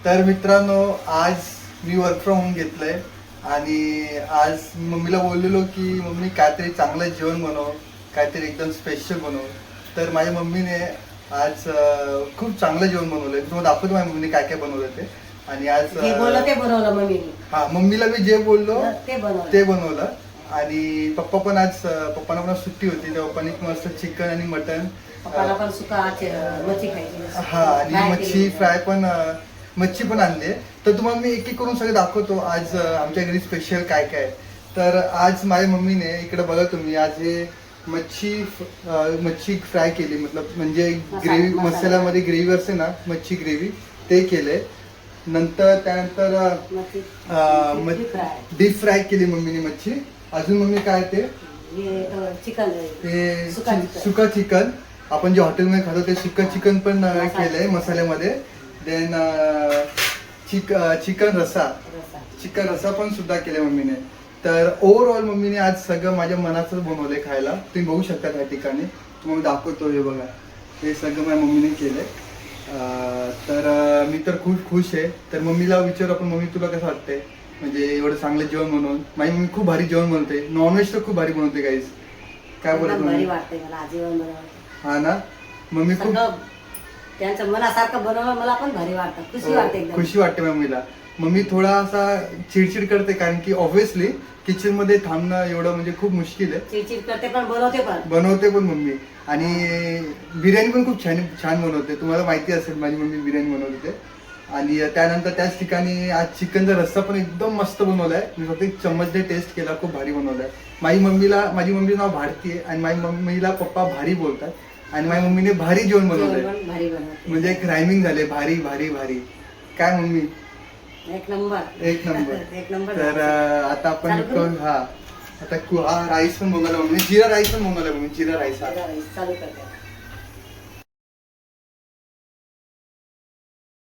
तर मित्रांनो, आज मी वर्क फ्रॉम होम घेतलंय आणि आज मम्मीला बोललेलो की मम्मी काहीतरी चांगलं जेवण बनव, काहीतरी एकदम स्पेशल बनव. तर माझ्या मम्मीने आज खूप चांगलं जेवण बनवलंय. तुम्हाला दाखवतो माझ्या मम्मीने काय काय बनवलं ते. आणि आज जे बोललं ते बनवलं मम्मीने. हा, मम्मीला मी जे बोललो ते बनवलं. आणि पप्पा पण आज पप्पांना पण आज सुट्टी होती, तर पप्पांनी मस्त चिकन आणि मटन, पप्पाला पण सुका मच्छी खायची. हा, आणि मच्छी फ्राय पण, मच्छी पण आणली. तर तुम्हाला मी एक एक करून सगळं दाखवतो आज आमच्या घरी स्पेशल काय काय. तर आज माझ्या मम्मीने इकडे बघा तुम्ही, आज हे मच्छी फ्राय केली, म्हणजे ग्रेव्ही, मसाल्यामध्ये ग्रेव्ही असते ना, मच्छी ग्रेव्ही, ते केले. नंतर त्यानंतर डीप फ्राय केली मम्मीने मच्छी. अजून मम्मी काय ते चिकन, ते सुका चिकन, आपण जे हॉटेलमध्ये खातो ते सुका चिकन पण केलंय मसाल्यामध्ये. देन चिकन रसा पण सुद्धा केले मम्मीने. तर ओव्हरऑल मम्मीने आज सगळं माझ्या मनाचं बनवलंय खायला. तुम्ही बघू शकता त्या ठिकाणी, तुम्हाला दाखवतो. हे बघा, हे सगळं माझ्या मम्मीने केलंय. तर मी तर खूप खुश आहे. तर मम्मीला विचारू आपण, मम्मी तुला कसं वाटतंय म्हणजे एवढं चांगलं जेवण बनवून? माझी मम्मी खूप भारी जेवण बनवते, नॉनव्हेज तर खूप भारी बनवते गाईज. काय बोलत भारी वाटतंय मला जेवण बनवलं. हा ना, मम्मी खूप त्यांचं मनासारखं बनवलं, मला पण भारी वाटतं, खुशी वाटते, खुशी वाटते मम्मीला. मम्मी थोडासा चिडचिड करते, कारण की ऑब्व्हियसली किचन मध्ये थांबणं एवढं म्हणजे खूप मुश्किल आहे. चिडचिड करते पण बनवते पण मम्मी. आणि बिर्याणी पण खूप छान छान बनवते. तुम्हाला माहिती असेल माझी मम्मी बिर्याणी बनवते. आणि त्यानंतर त्याच ठिकाणी आज चिकनचा रस्सा पण एकदम मस्त बनवलाय. मी फक्त एक चम्मचने टेस्ट केला, खूप भारी बनवलाय. माझी मम्मीचं नाव भारती आहे आणि माझी मम्मीला पप्पा भारी बोलतात. आणि माझ्या मम्मीने भारी जेवण बनवलंय, म्हणजे एक रायमिंग झाले, भारी भारी भारी. काय मम्मी, एक नंबर एक नंबर. एक नंबर. तर आता आपण आता राईस पण बनवला मम्मी, जिरा राईस पण बनवला मम्मी, जिरा राईस. चालू करते.